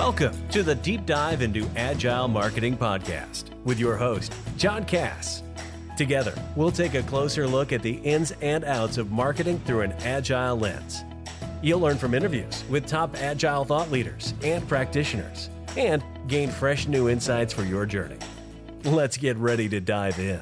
Welcome to the Deep Dive into Agile Marketing Podcast with your host, John Cass. Together, we'll take a closer look at the ins and outs of marketing through an Agile lens. You'll learn from interviews with top Agile thought leaders and practitioners, and gain fresh new insights for your journey. Let's get ready to dive in.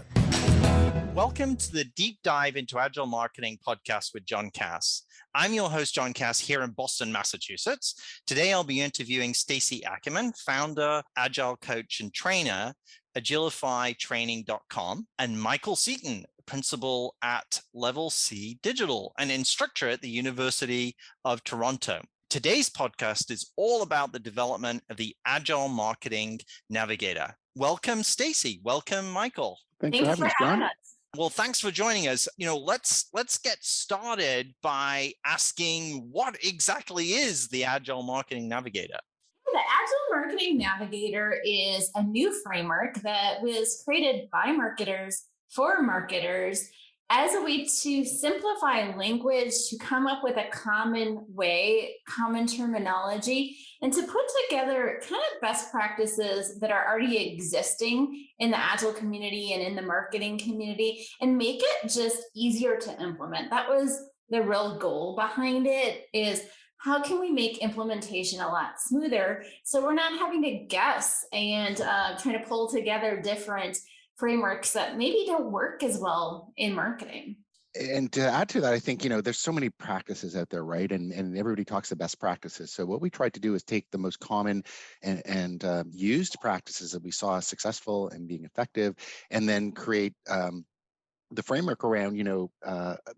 Welcome to the Deep Dive into Agile Marketing Podcast with John Cass. I'm your host, John Cass, here in Boston, Massachusetts. Today, I'll be interviewing Stacy Ackerman, founder, Agile coach, and trainer, agilifytraining.com, and Michael Seaton, principal at Level C Digital, an instructor at the University of Toronto. Today's podcast is all about the development of the Agile Marketing Navigator. Welcome, Stacy. Welcome, Michael. Thanks for having us, John. Well, thanks for joining us. Let's get started by asking, what exactly is the Agile Marketing Navigator? The Agile Marketing Navigator is a new framework that was created by marketers for marketers as a way to simplify language, to come up with a common way, common terminology, and to put together kind of best practices that are already existing in the Agile community and in the marketing community, and make it just easier to implement. That was the real goal behind it, is how can we make implementation a lot smoother so we're not having to guess and trying to pull together different frameworks that maybe don't work as well in marketing. And to add to that, I think, there's so many practices out there, right? And everybody talks the best practices. So what we tried to do is take the most common and used practices that we saw successful and being effective, and then create the framework around,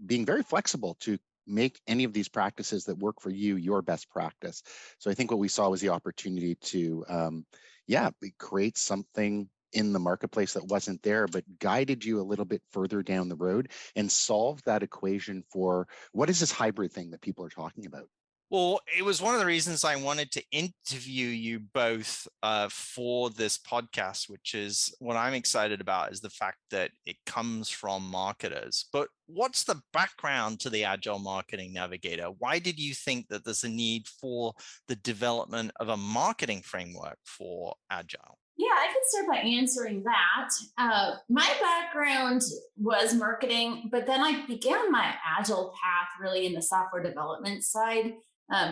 being very flexible to make any of these practices that work for you your best practice. So I think what we saw was the opportunity to, create something in the marketplace that wasn't there, but guided you a little bit further down the road and solved that equation for what is this hybrid thing that people are talking about. Well, it was one of the reasons I wanted to interview you both for this podcast, which is what I'm excited about, is the fact that it comes from marketers. But what's the background to the Agile Marketing Navigator? Why did you think that there's a need for the development of a marketing framework for Agile? Yeah, I can start by answering that. My background was marketing, but then I began my Agile path really in the software development side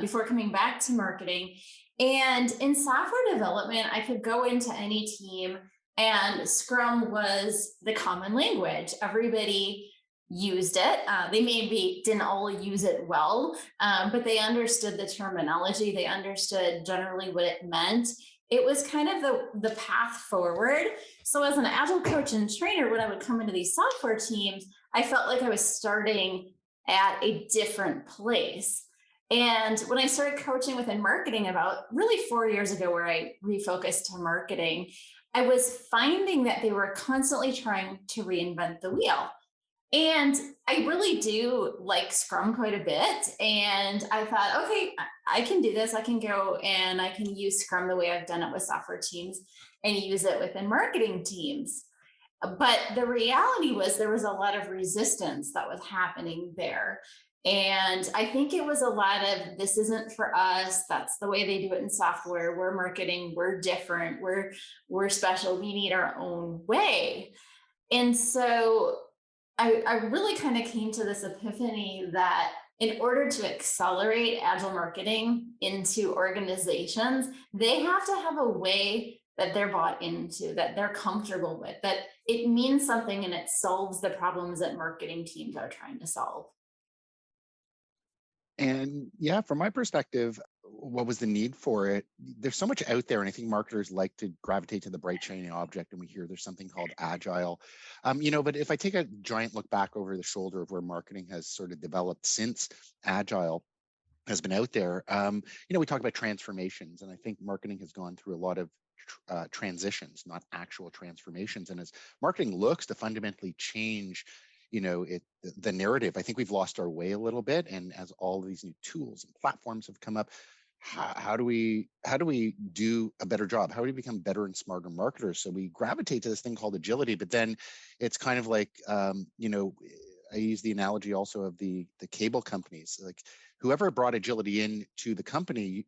before coming back to marketing. And in software development, I could go into any team and Scrum was the common language. Everybody used it. They maybe didn't all use it well, but they understood the terminology. They understood generally what it meant. It was kind of the path forward. So as an Agile coach and trainer, when I would come into these software teams, I felt like I was starting at a different place. And when I started coaching within marketing about really 4 years ago, where I refocused to marketing, I was finding that they were constantly trying to reinvent the wheel. And I really do like Scrum quite a bit. And I thought, okay, I can do this. I can go and I can use Scrum the way I've done it with software teams and use it within marketing teams. But the reality was there was a lot of resistance that was happening there. And I think it was a lot of, this isn't for us. That's the way they do it in software. We're marketing. We're different. We're special. We need our own way. And so I really kind of came to this epiphany that in order to accelerate Agile marketing into organizations, they have to have a way that they're bought into, that they're comfortable with, that it means something and it solves the problems that marketing teams are trying to solve. And yeah, from my perspective, what was the need for it? There's so much out there, and I think marketers like to gravitate to the bright shiny object, and we hear there's something called Agile. But if I take a giant look back over the shoulder of where marketing has sort of developed since Agile has been out there, we talk about transformations, and I think marketing has gone through a lot of transitions, not actual transformations. And as marketing looks to fundamentally change the narrative, I think we've lost our way a little bit. And as all these new tools and platforms have come up, how do we do a better job? How do we become better and smarter marketers? So we gravitate to this thing called agility, but then it's kind of like, I use the analogy also of the cable companies. Like whoever brought agility into the company,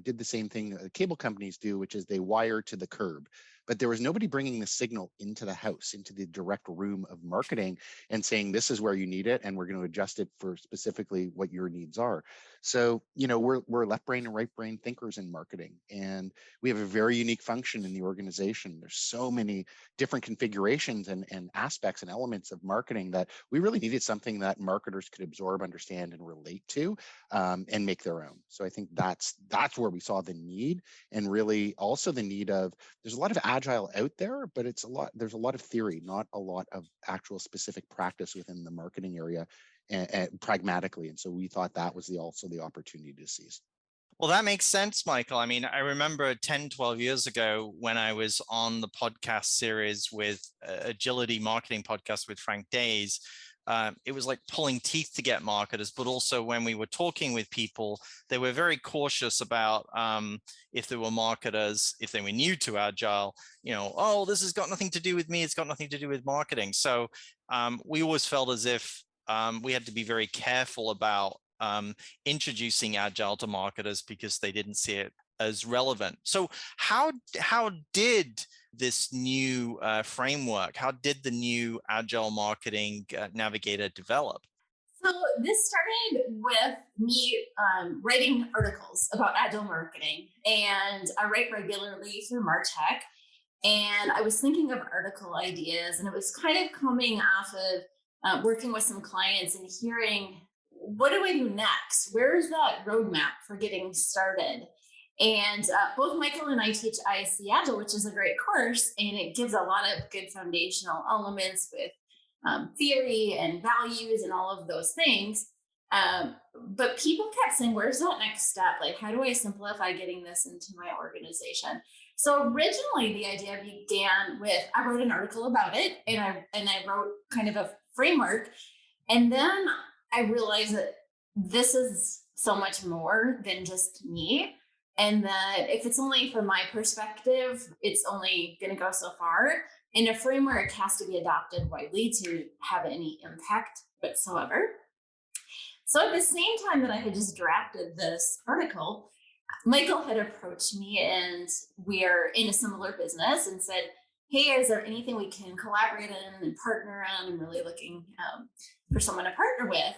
did the same thing cable companies do, which is they wire to the curb. But there was nobody bringing the signal into the house, into the direct room of marketing and saying, this is where you need it, and we're going to adjust it for specifically what your needs are. So, we're left brain and right brain thinkers in marketing, and we have a very unique function in the organization. There's so many different configurations and aspects and elements of marketing that we really needed something that marketers could absorb, understand, and relate to, and make their own. So I think that's where we saw the need, and really also the need of, there's a lot of agile out there, but there's a lot of theory, not a lot of actual specific practice within the marketing area, and pragmatically. And so we thought that was also the opportunity to seize. Well, that makes sense, Michael. I mean, I remember 10, 12 years ago when I was on the podcast series with Agility Marketing Podcast with Frank Days. It was like pulling teeth to get marketers, but also when we were talking with people, they were very cautious about if they were marketers, if they were new to Agile, oh, this has got nothing to do with me. It's got nothing to do with marketing. So we always felt as if we had to be very careful about introducing Agile to marketers because they didn't see it as relevant. So how did this new framework, how did the new Agile Marketing Navigator develop? So this started with me writing articles about Agile marketing, and I write regularly through Martech. And I was thinking of article ideas, and it was kind of coming off of working with some clients and hearing, what do I do next? Where's that roadmap for getting started? And both Michael and I teach ISC Agile, which is a great course, and it gives a lot of good foundational elements with theory and values and all of those things. But people kept saying, where's that next step? Like, how do I simplify getting this into my organization? So originally the idea began with, I wrote an article about it, and I wrote kind of a framework. And then I realized that this is so much more than just me. And that if it's only from my perspective, it's only going to go so far. And a framework has to be adopted widely to have any impact whatsoever. So at the same time that I had just drafted this article, Michael had approached me, and we are in a similar business, and said, hey, is there anything we can collaborate in and partner on? I'm really looking for someone to partner with.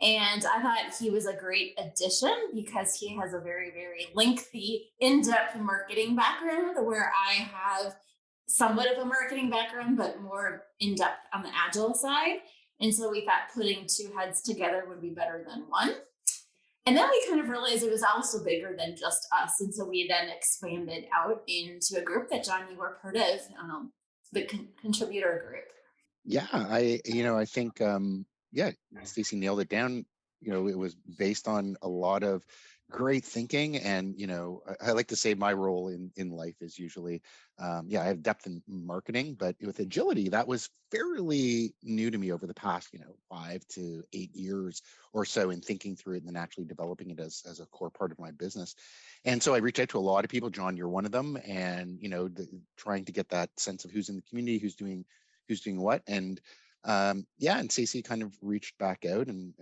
And I thought he was a great addition because he has a very, very lengthy, in-depth marketing background, where I have somewhat of a marketing background, but more in-depth on the Agile side. And so we thought putting two heads together would be better than one. And then we kind of realized it was also bigger than just us. And so we then expanded out into a group that, John, you were part of, the contributor group. Yeah, I think, Stacey nailed it down. It was based on a lot of great thinking. And, I like to say my role in life is usually, I have depth in marketing, but with agility, that was fairly new to me over the past, 5 to 8 years or so, in thinking through it and then actually developing it as a core part of my business. And so I reached out to a lot of people. John, you're one of them. And, trying to get that sense of who's in the community, who's doing what. And and Stacey kind of reached back out, and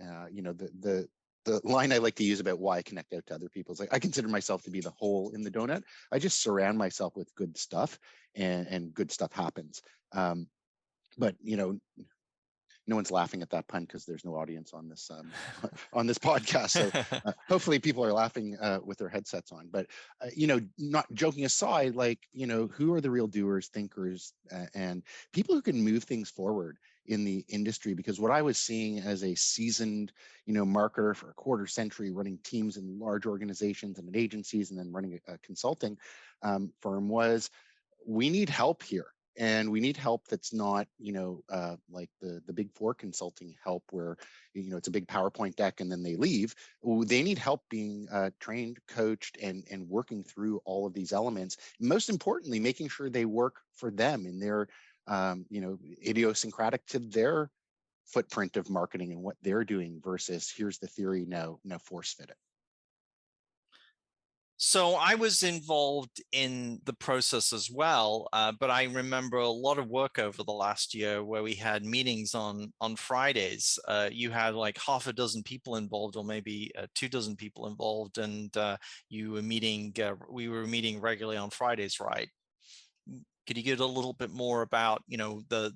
the line I like to use about why I connect out to other people is, like, I consider myself to be the hole in the donut. I just surround myself with good stuff, and good stuff happens. But no one's laughing at that pun because there's no audience on this on this podcast. So hopefully people are laughing with their headsets on. But not joking aside, like, who are the real doers, thinkers, and people who can move things forward in the industry? Because what I was seeing as a seasoned, marketer for a quarter century, running teams in large organizations and in agencies, and then running a consulting firm, was, we need help here. And we need help that's not, like the big four consulting help, where, it's a big PowerPoint deck and then they leave. They need help being trained, coached, and working through all of these elements. Most importantly, making sure they work for them in their, idiosyncratic to their footprint of marketing and what they're doing, versus here's the theory, now force fit it. So I was involved in the process as well, but I remember a lot of work over the last year where we had meetings on Fridays. You had like half a dozen people involved, or maybe 2 dozen people involved, and you were meeting. We were meeting regularly on Fridays, right? Could you get a little bit more about, the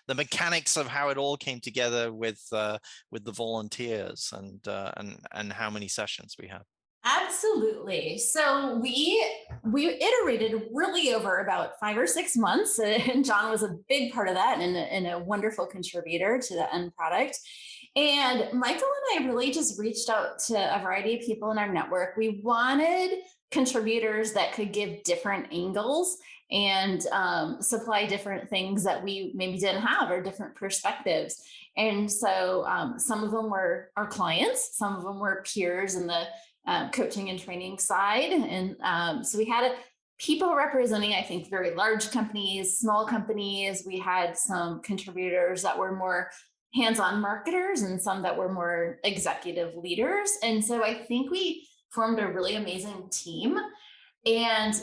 mechanics of how it all came together with the volunteers and how many sessions we had? Absolutely. So we iterated really over about 5 or 6 months, and John was a big part of that, and a wonderful contributor to the end product. And Michael and I really just reached out to a variety of people in our network. We wanted contributors that could give different angles and supply different things that we maybe didn't have, or different perspectives. And so some of them were our clients, some of them were peers in the coaching and training side. And so we had people representing, I think, very large companies, small companies. We had some contributors that were more hands-on marketers and some that were more executive leaders. And so I think we formed a really amazing team. And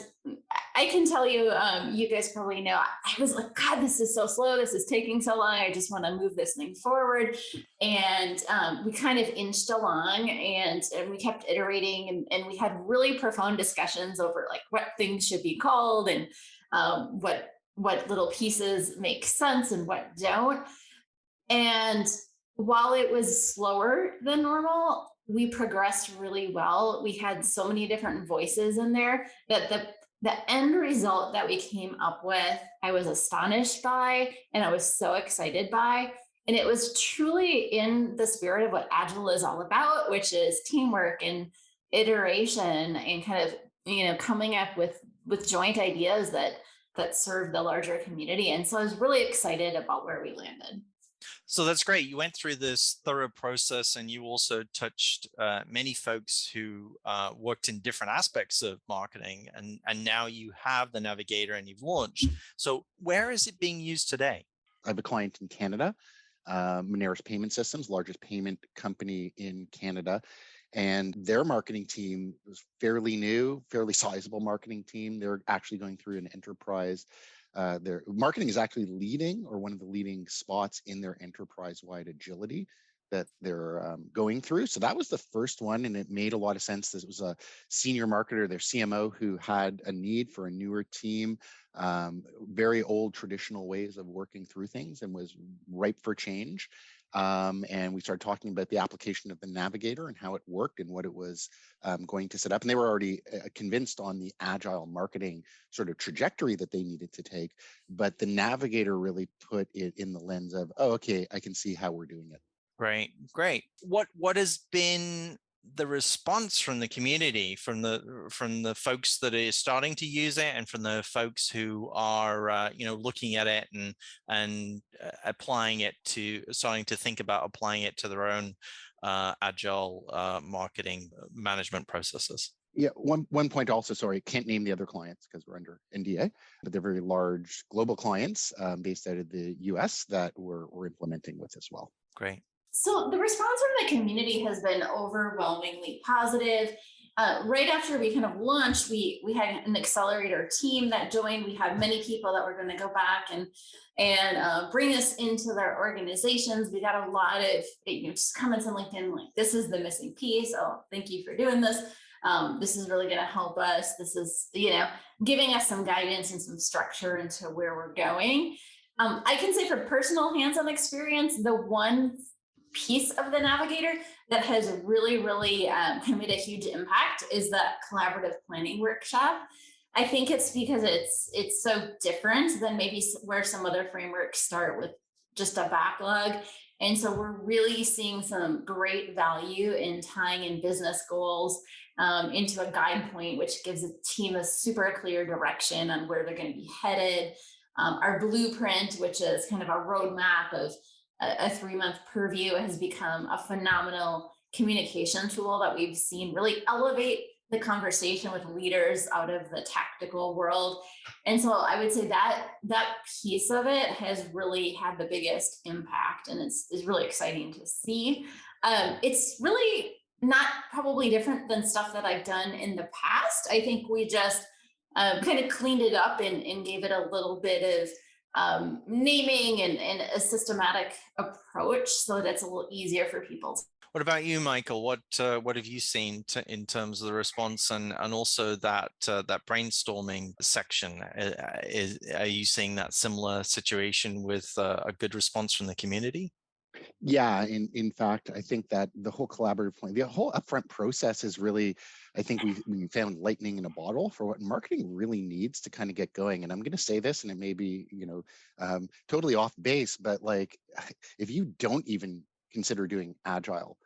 I can tell you, you guys probably know, I was like, God, this is so slow. This is taking so long. I just want to move this thing forward. And we kind of inched along, and we kept iterating, and we had really profound discussions over like what things should be called, and what little pieces make sense and what don't. And while it was slower than normal, we progressed really well. We had so many different voices in there that the end result that we came up with, I was astonished by, and I was so excited by. And it was truly in the spirit of what Agile is all about, which is teamwork and iteration, and kind of, coming up with joint ideas that serve the larger community. And so I was really excited about where we landed. So that's great. You went through this thorough process, and you also touched many folks who worked in different aspects of marketing, and now you have the Navigator and you've launched. So where is it being used today? I have a client in Canada, Moneris Payment Systems, largest payment company in Canada. And their marketing team was fairly new, fairly sizable marketing team. They're actually going through an enterprise. Their marketing is actually leading, or one of the leading spots in their enterprise-wide agility that they're going through. So that was the first one, and it made a lot of sense. This was a senior marketer, their CMO, who had a need for a newer team, very old traditional ways of working through things, and was ripe for change. And we started talking about the application of the Navigator and how it worked and what it was going to set up. And they were already convinced on the agile marketing sort of trajectory that they needed to take. But the Navigator really put it in the lens of, oh, okay, I can see how we're doing it. Great. What has been the response from the community, from the folks that are starting to use it, and from the folks who are looking at it and applying it starting to think about applying it to their own agile marketing management processes? Yeah, one point also, sorry, can't name the other clients because we're under NDA, but they're very large global clients based out of the US that we're implementing with as well. Great. So the response from the community has been overwhelmingly positive. Right after we kind of launched, we had an accelerator team that joined. We had many people that were going to go back and bring us into their organizations. We got a lot of just comments on LinkedIn like, "This is the missing piece. Oh, thank you for doing this. This is really going to help us. This is giving us some guidance and some structure into where we're going." I can say from personal hands-on experience, the one piece of the Navigator that has really kind of made a huge impact is that collaborative planning workshop. I think it's because it's so different than maybe where some other frameworks start with just a backlog. And so we're really seeing some great value in tying in business goals into a guide point, which gives a team a super clear direction on where they're going to be headed. Our blueprint, which is kind of a roadmap of a 3-month purview, has become a phenomenal communication tool that we've seen really elevate the conversation with leaders out of the tactical world. And so I would say that piece of it has really had the biggest impact, and it's really exciting to see. It's really not probably different than stuff that I've done in the past. I think we just kind of cleaned it up and gave it a little bit of naming and a systematic approach so that it's a little easier for people. What about you, Michael? What have you seen in terms of the response and also that that brainstorming section? Are you seeing that similar situation with a good response from the community? Yeah, in fact, I think that the whole collaborative plan, the whole upfront process is really, I think we found lightning in a bottle for what marketing really needs to kind of get going. And I'm going to say this, and it may be, totally off base, but like, if you don't even consider doing agile,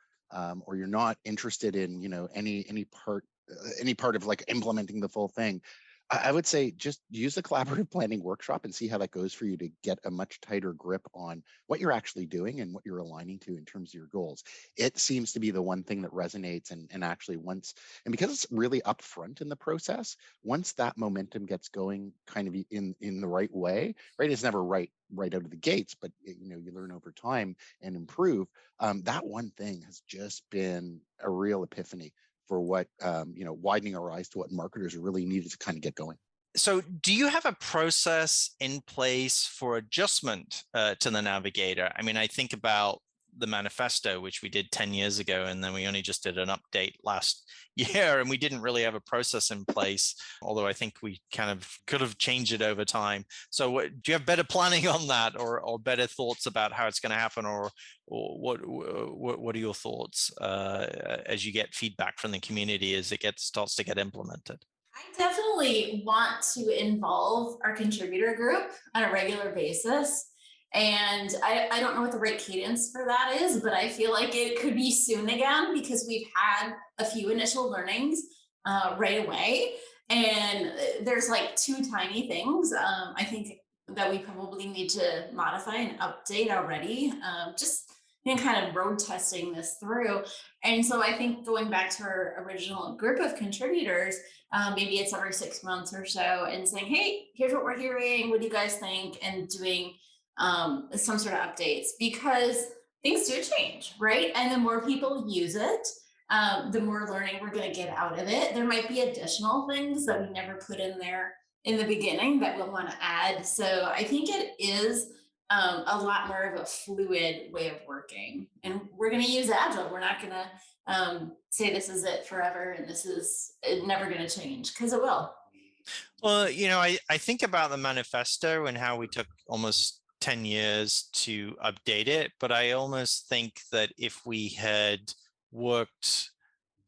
or you're not interested in, any part of like implementing the full thing, I would say just use the collaborative planning workshop and see how that goes for you to get a much tighter grip on what you're actually doing and what you're aligning to in terms of your goals. It seems to be the one thing that resonates and actually and because it's really upfront in the process, once that momentum gets going kind of in the right way, right? It's never right out of the gates, but you learn over time and improve. That one thing has just been a real epiphany for what widening our eyes to what marketers really needed to kind of get going. So do you have a process in place for adjustment to the Navigator? I mean, I think about the manifesto, which we did 10 years ago, and then we only just did an update last year, and we didn't really have a process in place, although I think we kind of could have changed it over time. So do you have better planning on that, or better thoughts about how it's going to happen, or what are your thoughts as you get feedback from the community as it starts to get implemented? I definitely want to involve our contributor group on a regular basis. And I don't know what the right cadence for that is, but I feel like it could be soon again because we've had a few initial learnings right away. And there's like two tiny things I think that we probably need to modify and update already. Just kind of road testing this through. And so I think going back to our original group of contributors, maybe it's every 6 months or so, and saying, hey, here's what we're hearing. What do you guys think? And doing some sort of updates because things do change, right? And the more people use it, the more learning we're going to get out of it. There might be additional things that we never put in there in the beginning that we'll want to add. So I think it is a lot more of a fluid way of working. And we're going to use Agile. We're not going to say this is it forever and this is never going to change because it will. Well, I think about the manifesto and how we took almost 10 years to update it, but I almost think that if we had worked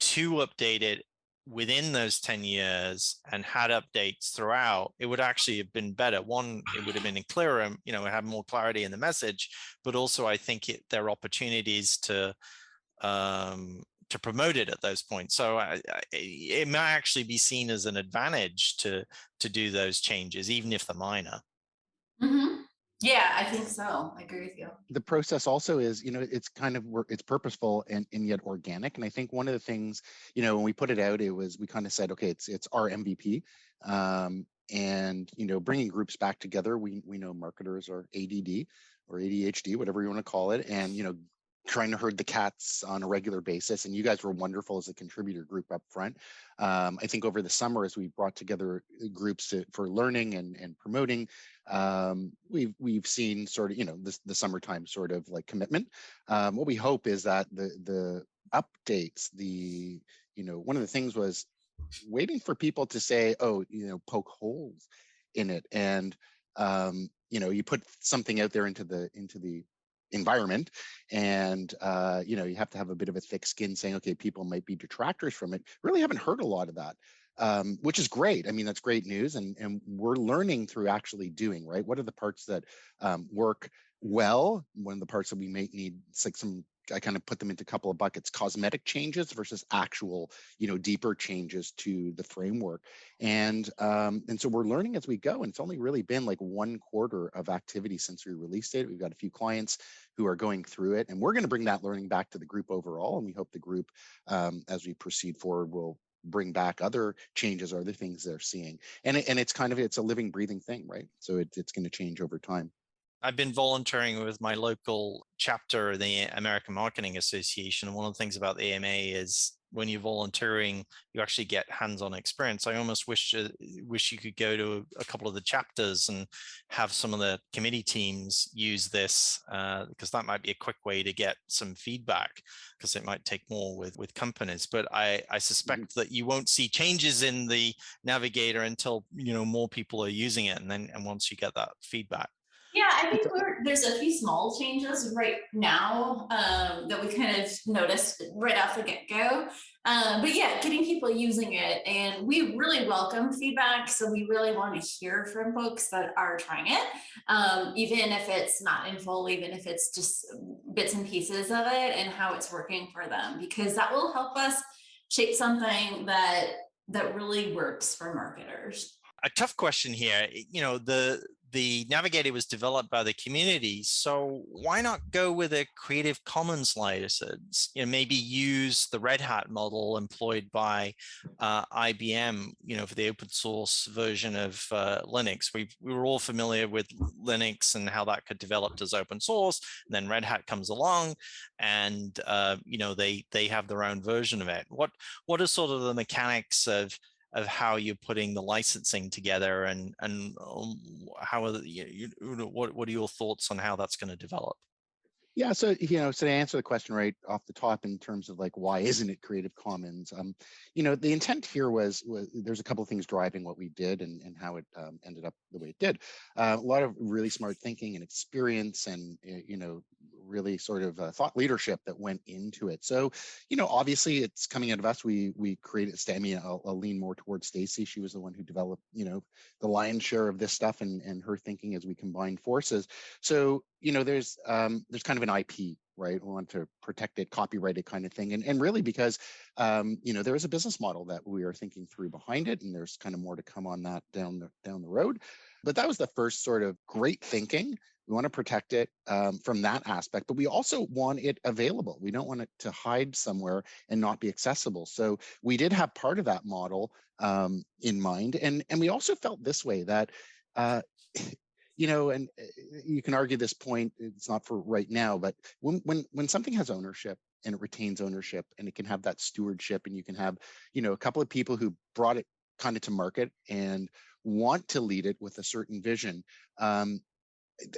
to update it within those 10 years and had updates throughout, it would actually have been better. One, it would have been clearer, have more clarity in the message, but also I think there are opportunities to promote it at those points. So it might actually be seen as an advantage to do those changes, even if they're minor. Mm-hmm. Yeah, I think so. I agree with you. The process also is, it's purposeful and yet organic. And I think one of the things, when we put it out, we kind of said, okay, it's our MVP. And, bringing groups back together, we know marketers are ADD or ADHD, whatever you want to call it. And, trying to herd the cats on a regular basis. And you guys were wonderful as a contributor group up front. I think over the summer, as we brought together groups for learning and promoting, we've seen sort of, the summertime sort of like commitment. What we hope is that the updates, one of the things was waiting for people to say, oh, poke holes in it. And, you put something out there into the environment and you have to have a bit of a thick skin saying, okay, people might be detractors from it. Really haven't heard a lot of that, which is great. I mean, that's great news, and we're learning through actually doing, right? What are the parts that work well? One of the parts that we may need, it's like I kind of put them into a couple of buckets: cosmetic changes versus actual, deeper changes to the framework. And so we're learning as we go. And it's only really been like 1/4 of activity since we released it. We've got a few clients who are going through it, and we're going to bring that learning back to the group overall. And we hope the group, as we proceed forward, will bring back other changes or other things they're seeing. And it's a living, breathing thing, right? So it's going to change over time. I've been volunteering with my local chapter of the American Marketing Association. And one of the things about the AMA is when you're volunteering, you actually get hands-on experience. I almost wish you could go to a couple of the chapters and have some of the committee teams use this, because that might be a quick way to get some feedback, because it might take more with companies. But I suspect that you won't see changes in the Navigator until more people are using it, and once you get that feedback. Yeah, I think there's a few small changes right now that we kind of noticed right off the get-go. But yeah, getting people using it, and we really welcome feedback. So we really want to hear from folks that are trying it, even if it's not in full, even if it's just bits and pieces of it and how it's working for them, because that will help us shape something that really works for marketers. A tough question here. The Navigator was developed by the community, so why not go with a Creative Commons license? Maybe use the Red Hat model employed by IBM, for the open source version of Linux. We were all familiar with Linux and how that could develop as open source. And then Red Hat comes along, and they have their own version of it. What are sort of the mechanics of how you're putting the licensing together, and how are what are your thoughts on how that's going to develop? Yeah, so to answer the question right off the top in terms of like why isn't it Creative Commons? The intent here was there's a couple of things driving what we did and how it ended up the way it did. A lot of really smart thinking and experience, and really sort of thought leadership that went into it. So obviously it's coming out of us. We created. I mean, I'll lean more towards Stacey. She was the one who developed the lion's share of this stuff, and her thinking as we combined forces. So there's kind of an IP, right? We want to protect it, copyright it, kind of thing, and really because there is a business model that we are thinking through behind it, and there's kind of more to come on that down the road. But that was the first sort of great thinking. We want to protect it from that aspect, but we also want it available. We don't want it to hide somewhere and not be accessible. So we did have part of that model in mind, and we also felt this way that. And you can argue this point, it's not for right now, but when something has ownership and it retains ownership, and it can have that stewardship, and you can have, a couple of people who brought it kind of to market and want to lead it with a certain vision,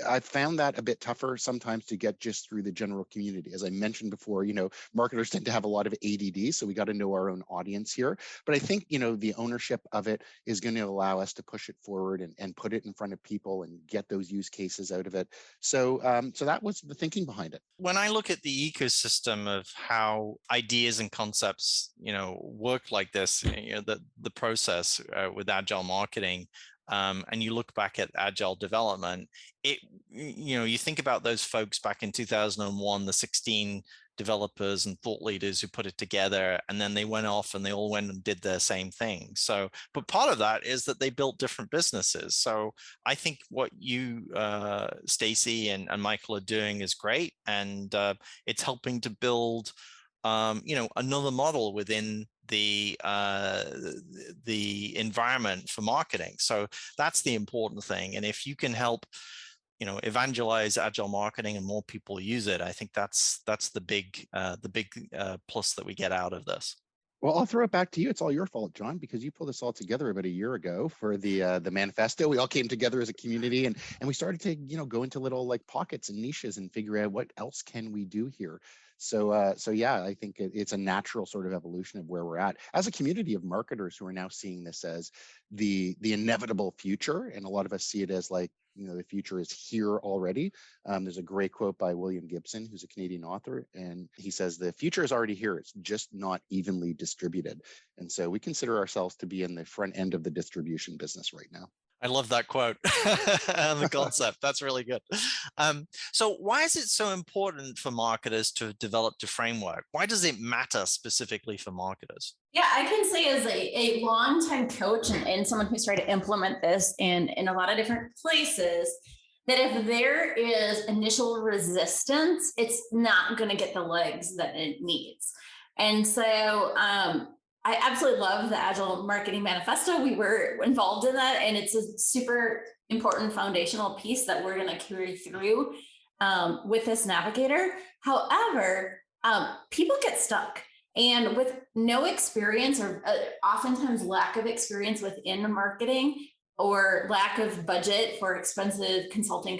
I found that a bit tougher sometimes to get just through the general community. As I mentioned before, marketers tend to have a lot of ADD, so we got to know our own audience here. But I think, the ownership of it is going to allow us to push it forward and put it in front of people and get those use cases out of it. So, so that was the thinking behind it. When I look at the ecosystem of how ideas and concepts, work like this, the process with agile marketing, and you look back at agile development, you think about those folks back in 2001, the 16 developers and thought leaders who put it together, and then they went off and they all went and did the same thing. So, but part of that is that they built different businesses. So I think what you, Stacey and Michael are doing is great, and it's helping to build another model within the environment for marketing. So that's the important thing. And if you can help, evangelize agile marketing and more people use it, I think that's the big plus that we get out of this. Well, I'll throw it back to you. It's all your fault, John, because you pulled this all together about a year ago for the manifesto. We all came together as a community, and we started to go into little like pockets and niches and figure out what else can we do here. So yeah, I think it's a natural sort of evolution of where we're at as a community of marketers who are now seeing this as the inevitable future, and a lot of us see it as like, the future is here already. There's a great quote by William Gibson, who's a Canadian author, and he says, the future is already here. It's just not evenly distributed. And so we consider ourselves to be in the front end of the distribution business right now. I love that quote and the concept. That's really good. So why is it so important for marketers to develop the framework? Why does it matter specifically for marketers? Yeah, I can say as a longtime coach and someone who's tried to implement this in a lot of different places, that if there is initial resistance, it's not going to get the legs that it needs. And so I absolutely love the Agile Marketing Manifesto. We were involved in that, and it's a super important foundational piece that we're going to carry through with this navigator. However, people get stuck. And with no experience or oftentimes lack of experience within marketing or lack of budget for expensive consulting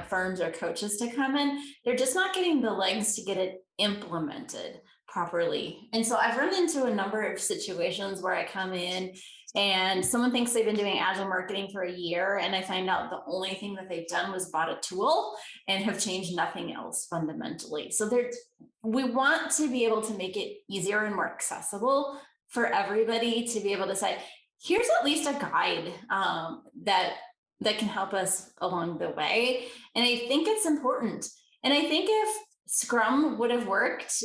firms or coaches to come in, they're just not getting the legs to get it implemented properly. And so I've run into a number of situations where I come in and someone thinks they've been doing agile marketing for a year, and I find out the only thing that they've done was bought a tool and have changed nothing else fundamentally. So we want to be able to make it easier and more accessible for everybody to be able to say, here's at least a guide that can help us along the way. And I think it's important. And I think if Scrum would have worked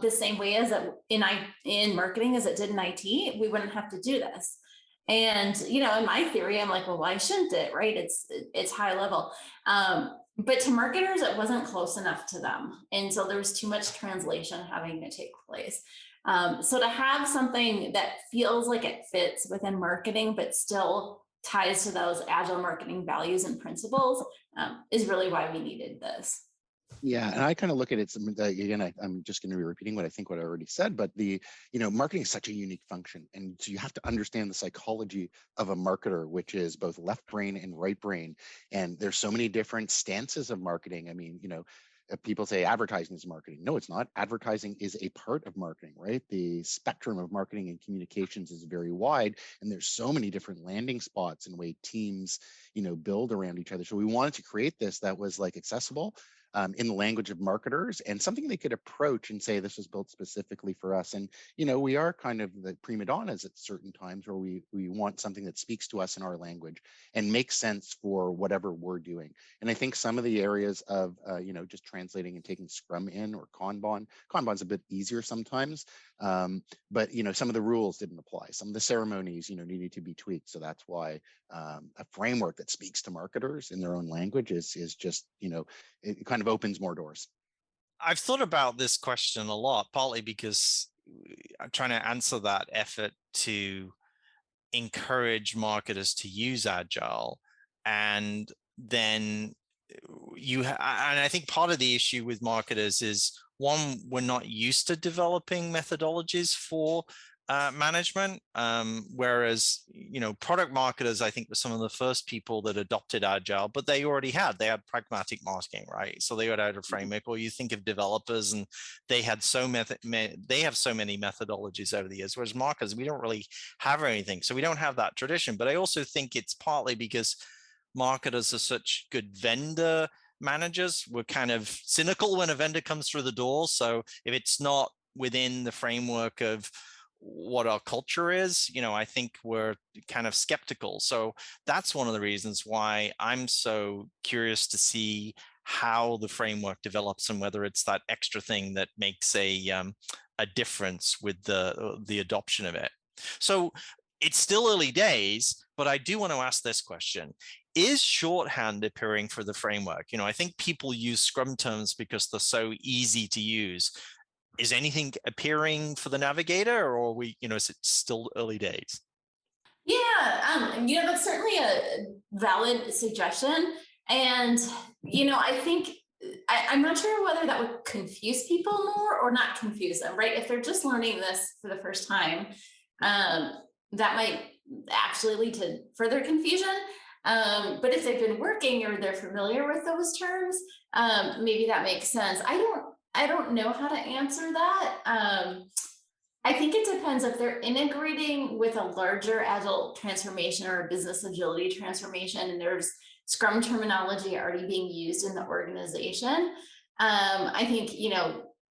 the same way as in marketing as it did in IT, we wouldn't have to do this. And, in my theory, I'm like, well, why shouldn't it, right? It's high level. But to marketers, it wasn't close enough to them. And so there was too much translation having to take place. So to have something that feels like it fits within marketing, but still ties to those agile marketing values and principles is really why we needed this. Yeah, and I kind of look at it, again, I'm just going to be repeating what I already said, but marketing is such a unique function. And so you have to understand the psychology of a marketer, which is both left brain and right brain. And there's so many different stances of marketing. I mean, people say advertising is marketing. No, it's not. Advertising is a part of marketing, right? The spectrum of marketing and communications is very wide, and there's so many different landing spots and way teams, build around each other. So we wanted to create this that was like accessible, in the language of marketers, and something they could approach and say, this was built specifically for us. And, we are kind of the prima donnas at certain times where we want something that speaks to us in our language and makes sense for whatever we're doing. And I think some of the areas of, just translating and taking Scrum in or Kanban's a bit easier sometimes. But, some of the rules didn't apply. Some of the ceremonies, needed to be tweaked. So that's why a framework that speaks to marketers in their own language is just, it kind of opens more doors. I've thought about this question a lot, partly because I'm trying to answer that effort to encourage marketers to use Agile. And then and I think part of the issue with marketers is, one, we're not used to developing methodologies for management, whereas product marketers, I think, were some of the first people that adopted Agile, but they had pragmatic marketing, right? So they had a framework. Or you think of developers, and they have so many methodologies over the years, whereas marketers, we don't really have anything, so we don't have that tradition. But I also think it's partly because marketers are such good vendor managers. We're kind of cynical when a vendor comes through the door, so if it's not within the framework of what our culture is, I think we're kind of skeptical. So that's one of the reasons why I'm so curious to see how the framework develops and whether it's that extra thing that makes a difference with the adoption of it. So it's still early days, but I do want to ask this question. Is shorthand appearing for the framework? I think people use Scrum terms because they're so easy to use. Is anything appearing for the navigator, or is it still early days? Yeah, that's certainly a valid suggestion. And, I think I'm not sure whether that would confuse people more or not confuse them, right? If they're just learning this for the first time, that might actually lead to further confusion. But if they've been working or they're familiar with those terms, maybe that makes sense. I don't know how to answer that. I think it depends if they're integrating with a larger agile transformation or a business agility transformation, and there's Scrum terminology already being used in the organization. I think,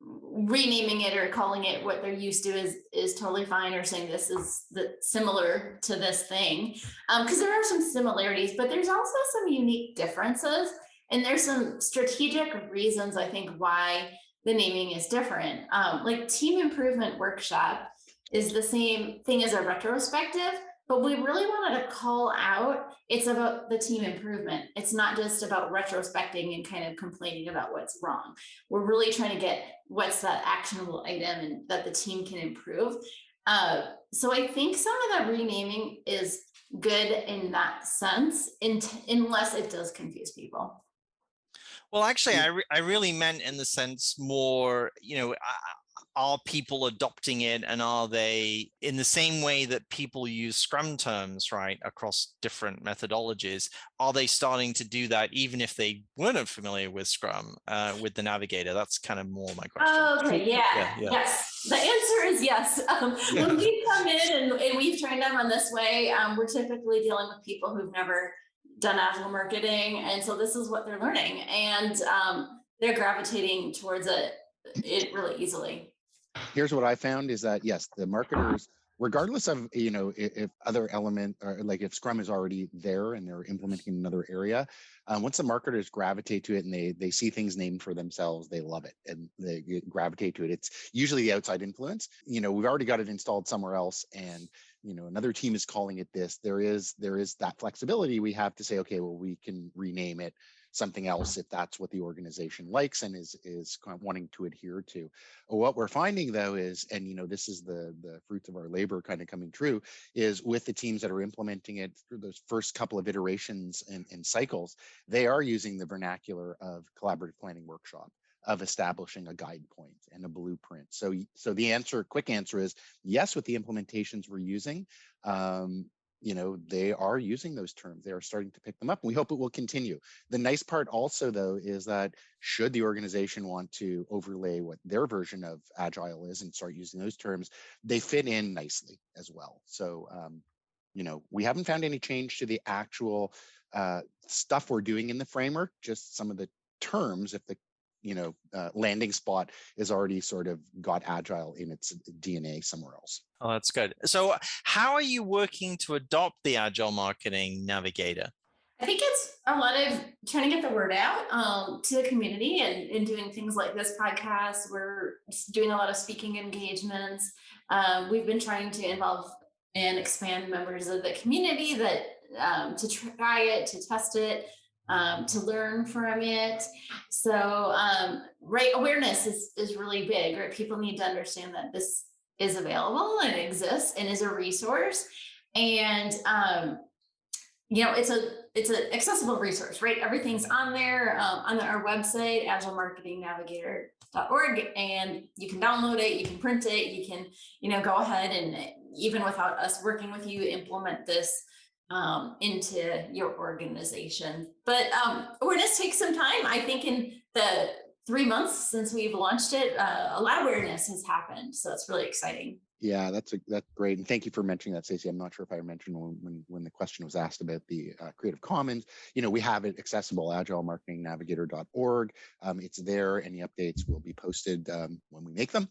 renaming it or calling it what they're used to is totally fine, or saying this is similar to this thing, because there are some similarities, but there's also some unique differences, and there's some strategic reasons, I think, why the naming is different. Like team improvement workshop is the same thing as a retrospective, but we really wanted to call out it's about the team improvement. It's not just about retrospecting and kind of complaining about what's wrong. We're really trying to get what's that actionable item and that the team can improve. So I think some of the renaming is good in that sense, unless it does confuse people. Well, actually, I really meant in the sense more, are people adopting it, and are they in the same way that people use Scrum terms, right, across different methodologies? Are they starting to do that even if they weren't familiar with Scrum, with the Navigator? That's kind of more my question. Okay, yes. The answer is yes. When we come in and we've trained them on this way, we're typically dealing with people who've never done Agile marketing, and so this is what they're learning, and they're gravitating towards it really easily. Here's what I found is that, yes, the marketers, regardless of, if other element, or like if Scrum is already there and they're implementing another area, once the marketers gravitate to it and they see things named for themselves, they love it and they gravitate to it. It's usually the outside influence. We've already got it installed somewhere else, and another team is calling it this. There is that flexibility we have to say, okay, well, we can rename it something else if that's what the organization likes and is kind of wanting to adhere to. What we're finding, though, is, and this is the fruits of our labor kind of coming true, is with the teams that are implementing it through those first couple of iterations and cycles, they are using the vernacular of collaborative planning workshop, of establishing a guide point and a blueprint. So the quick answer is yes, with the implementations we're using. They are using those terms. They are starting to pick them up. And we hope it will continue. The nice part also, though, is that should the organization want to overlay what their version of Agile is and start using those terms, they fit in nicely as well. So, we haven't found any change to the actual stuff we're doing in the framework, just some of the terms, if the landing spot is already sort of got Agile in its DNA somewhere else. Oh, that's good. So how are you working to adopt the Agile Marketing Navigator? I think it's a lot of trying to get the word out to the community and doing things like this podcast. We're doing a lot of speaking engagements. We've been trying to involve and expand members of the community that to try it, to test it, to learn from it. So, right, awareness is really big, right? People need to understand that this is available and exists and is a resource. And, it's an accessible resource, right? Everything's on there on our website, agilemarketingnavigator.org, and you can download it, you can print it, you can, go ahead and even without us working with you, implement this into your organization. But awareness takes some time. I think in the 3 months since we've launched it, a lot of awareness has happened. So it's really exciting. Yeah, that's great. And thank you for mentioning that, Stacey. I'm not sure if I mentioned when the question was asked about the Creative Commons. We have it accessible, agilemarketingnavigator.org. It's there. Any updates will be posted when we make them.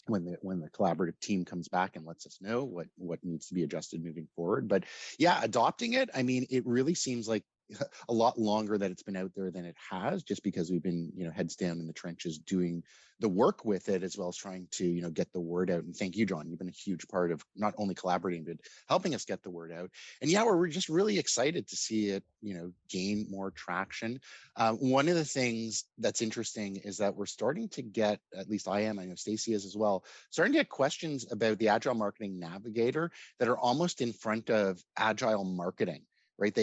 When the collaborative team comes back and lets us know what needs to be adjusted moving forward. But yeah, adopting it, I mean, it really seems like a lot longer that it's been out there than it has, just because we've been, heads down in the trenches doing the work with it, as well as trying to, get the word out. And thank you, John. You've been a huge part of not only collaborating, but helping us get the word out. And yeah, we're just really excited to see it, gain more traction. One of the things that's interesting is that we're starting to get, at least I know Stacey is as well, starting to get questions about the Agile Marketing Navigator that are almost in front of Agile marketing. Right.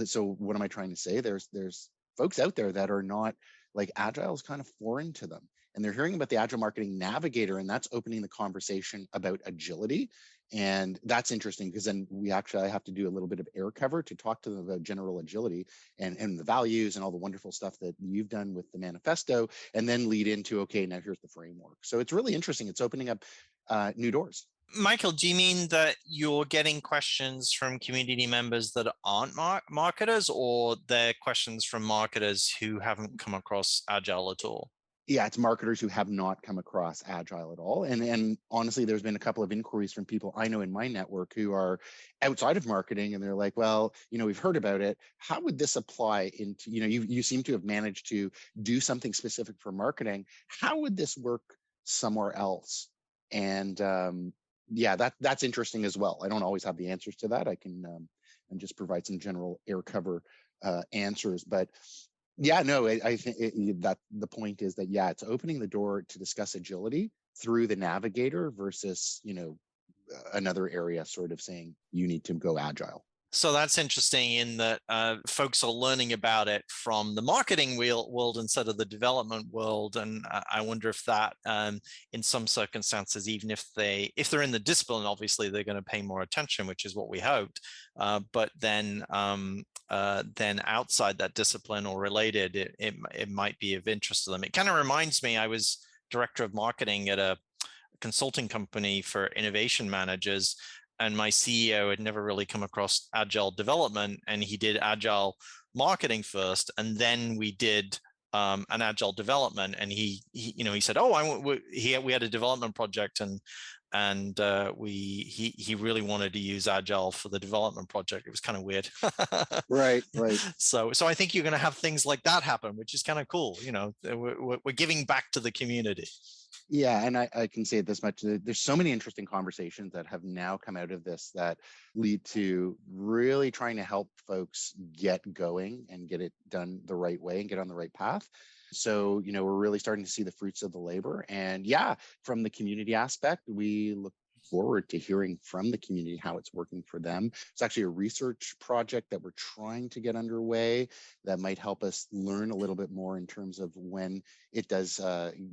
So what am I trying to say? There's folks out there that are not, like, Agile is kind of foreign to them, and they're hearing about the Agile Marketing Navigator, and that's opening the conversation about agility. And that's interesting, because then I have to do a little bit of air cover to talk to them about general agility and the values and all the wonderful stuff that you've done with the manifesto, and then lead into, okay, now here's the framework. So it's really interesting. It's opening up new doors. Michael, do you mean that you're getting questions from community members that aren't marketers, or they're questions from marketers who haven't come across Agile at all? Yeah, it's marketers who have not come across Agile at all. And honestly, there's been a couple of inquiries from people I know in my network who are outside of marketing, and they're like, well, we've heard about it. How would this apply into, you seem to have managed to do something specific for marketing. How would this work somewhere else? And yeah, that's interesting as well. I don't always have the answers to that. I can and just provide some general air cover answers, but yeah, no, I think that the point is that, yeah, it's opening the door to discuss agility through the Navigator versus, another area sort of saying you need to go agile. So that's interesting in that folks are learning about it from the marketing world instead of the development world. And I wonder if that, in some circumstances, even if they're in the discipline, obviously they're going to pay more attention, which is what we hoped. But then outside that discipline or related, it might be of interest to them. It kind of reminds me, I was director of marketing at a consulting company for innovation managers. And my CEO had never really come across agile development, and he did agile marketing first, and then we did an agile development. And he said, we had a development project, and he really wanted to use agile for the development project. It was kind of weird. Right. So I think you're going to have things like that happen, which is kind of cool. We're giving back to the community. Yeah, and I can say it this much. There's so many interesting conversations that have now come out of this that lead to really trying to help folks get going and get it done the right way and get on the right path. So, we're really starting to see the fruits of the labor. And yeah, from the community aspect, we look forward to hearing from the community how it's working for them. It's actually a research project that we're trying to get underway that might help us learn a little bit more in terms of when it does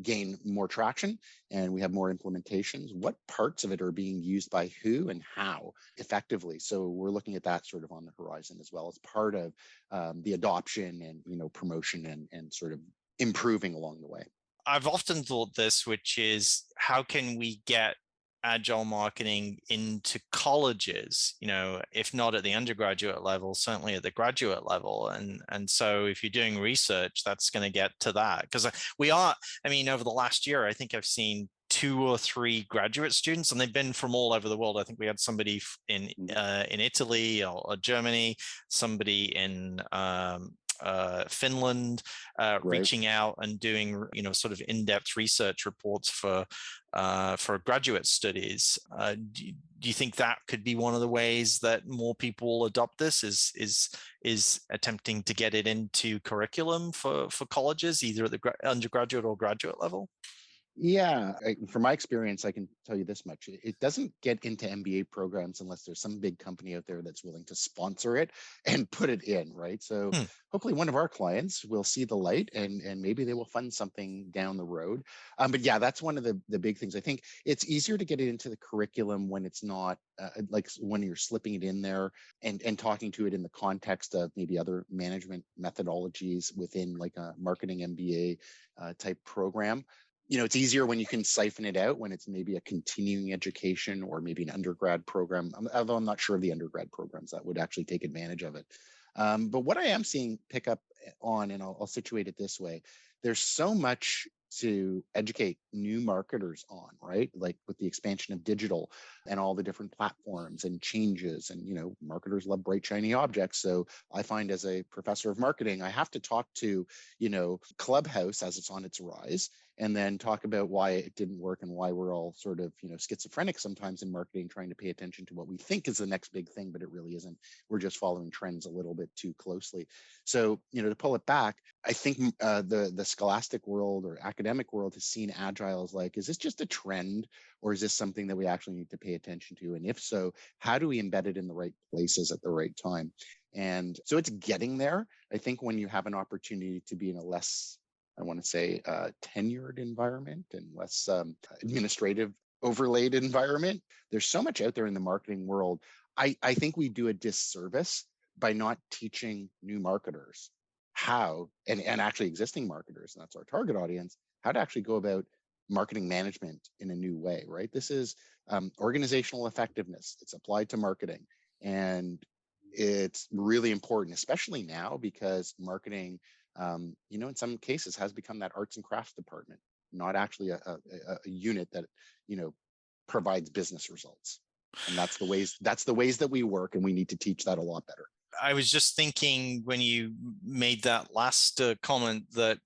gain more traction and we have more implementations, what parts of it are being used by who and how effectively. So we're looking at that sort of on the horizon as well as part of the adoption and promotion and sort of improving along the way. I've often thought this, which is how can we get agile marketing into colleges, if not at the undergraduate level, certainly at the graduate level. And so if you're doing research, that's going to get to that. Because over the last year, I think I've seen 2 or 3 graduate students, and they've been from all over the world. I think we had somebody in Italy or Germany, somebody in Finland, Right. reaching out and doing sort of in-depth research reports for graduate studies. Do you think that could be one of the ways that more people adopt this? Is attempting to get it into curriculum for colleges, either at the undergraduate or graduate level? Yeah, from my experience, I can tell you this much. It doesn't get into MBA programs unless there's some big company out there that's willing to sponsor it and put it in, right? So hopefully one of our clients will see the light and maybe they will fund something down the road. But yeah, that's one of the big things. I think it's easier to get it into the curriculum when it's not like when you're slipping it in there and talking to it in the context of maybe other management methodologies within like a marketing MBA type program. It's easier when you can siphon it out when it's maybe a continuing education or maybe an undergrad program, although I'm not sure of the undergrad programs that would actually take advantage of it. But what I am seeing pick up on, and I'll situate it this way, there's so much to educate new marketers on, right? Like with the expansion of digital and all the different platforms and changes, and marketers love bright shiny objects. So I find as a professor of marketing, I have to talk to Clubhouse as it's on its rise, and then talk about why it didn't work and why we're all sort of schizophrenic sometimes in marketing, trying to pay attention to what we think is the next big thing, but it really isn't. We're just following trends a little bit too closely. So to pull it back, I think the scholastic world or academic world has seen agile as like, is this just a trend, or is this something that we actually need to pay attention to? And if so, how do we embed it in the right places at the right time? And so it's getting there. I think when you have an opportunity to be in a less, I want to say, tenured environment and less administrative overlaid environment, there's so much out there in the marketing world. I think we do a disservice by not teaching new marketers how, and actually existing marketers, and that's our target audience, how to actually go about marketing management in a new way, right? This is organizational effectiveness. It's applied to marketing. And it's really important, especially now, because marketing, in some cases has become that arts and crafts department, not actually a unit that, provides business results. And that's the ways that we work. And we need to teach that a lot better. I was just thinking when you made that last comment that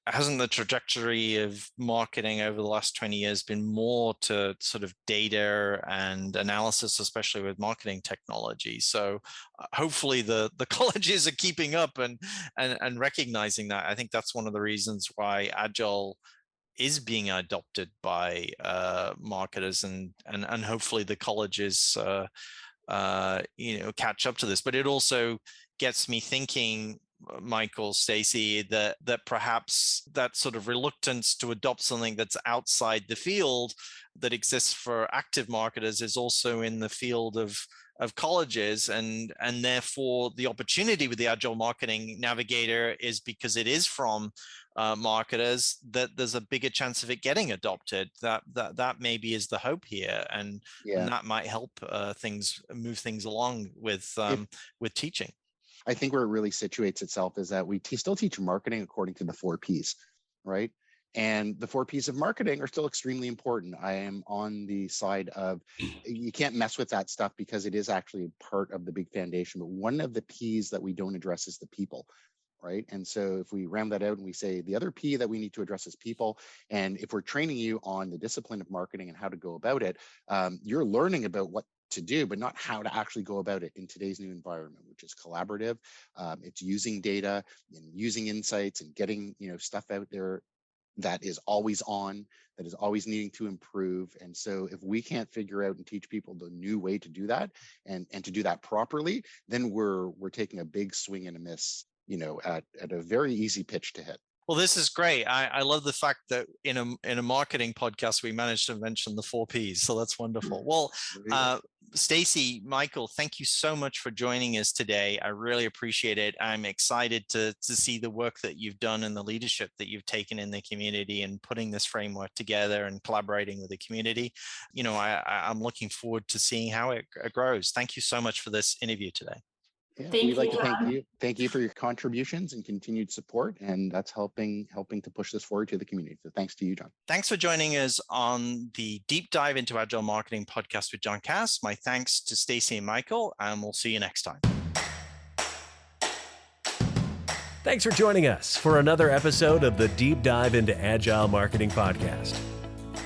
hasn't the trajectory of marketing over the last 20 years been more to sort of data and analysis, especially with marketing technology? So hopefully the colleges are keeping up and recognizing that. I think that's one of the reasons why Agile is being adopted by marketers, and hopefully the colleges catch up to this. But it also gets me thinking, Michael, Stacey, that perhaps that sort of reluctance to adopt something that's outside the field that exists for active marketers is also in the field of colleges, and therefore the opportunity with the Agile Marketing Navigator is, because it is from marketers, that there's a bigger chance of it getting adopted. That maybe is the hope here, and that might help move things along with teaching. I think where it really situates itself is that we still teach marketing according to the 4 Ps, right? And the 4 Ps of marketing are still extremely important. I am on the side of, you can't mess with that stuff because it is actually part of the big foundation. But one of the Ps that we don't address is the people, right? And so if we round that out and we say the other P that we need to address is people, and if we're training you on the discipline of marketing and how to go about it, you're learning about what to do, but not how to actually go about it in today's new environment, which is collaborative. It's using data and using insights and getting stuff out there that is always on, that is always needing to improve. And so if we can't figure out and teach people the new way to do that and to do that properly, then we're taking a big swing and a miss, at a very easy pitch to hit. Well, this is great. I love the fact that in a marketing podcast, we managed to mention the 4 Ps. So that's wonderful. Well, Stacey, Michael, thank you so much for joining us today. I really appreciate it. I'm excited to see the work that you've done and the leadership that you've taken in the community and putting this framework together and collaborating with the community. I'm looking forward to seeing how it grows. Thank you so much for this interview today. Yeah, we'd like to thank you. Thank you for your contributions and continued support, and that's helping to push this forward to the community. So thanks to you, John. Thanks for joining us on the Deep Dive into Agile Marketing podcast with John Cass. My thanks to Stacy and Michael, and we'll see you next time. Thanks for joining us for another episode of the Deep Dive into Agile Marketing podcast.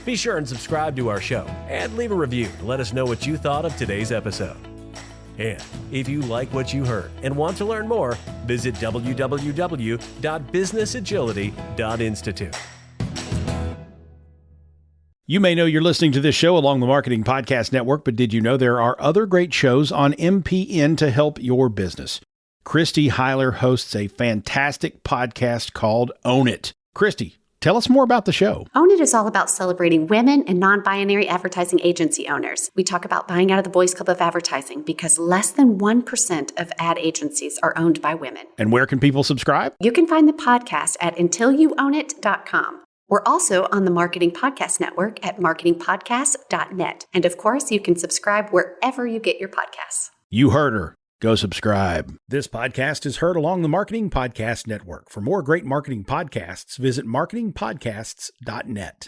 Be sure and subscribe to our show and leave a review to let us know what you thought of today's episode. And if you like what you heard and want to learn more, visit www.businessagility.institute. You may know you're listening to this show along the Marketing Podcast Network, but did you know there are other great shows on MPN to help your business? Christy Heiler hosts a fantastic podcast called Own It. Christy, tell us more about the show. Own It is all about celebrating women and non-binary advertising agency owners. We talk about buying out of the boys' club of advertising because less than 1% of ad agencies are owned by women. And where can people subscribe? You can find the podcast at untilyouownit.com. We're also on the Marketing Podcast Network at marketingpodcast.net. And of course, you can subscribe wherever you get your podcasts. You heard her. Go subscribe. This podcast is heard along the Marketing Podcast Network. For more great marketing podcasts, visit marketingpodcasts.net.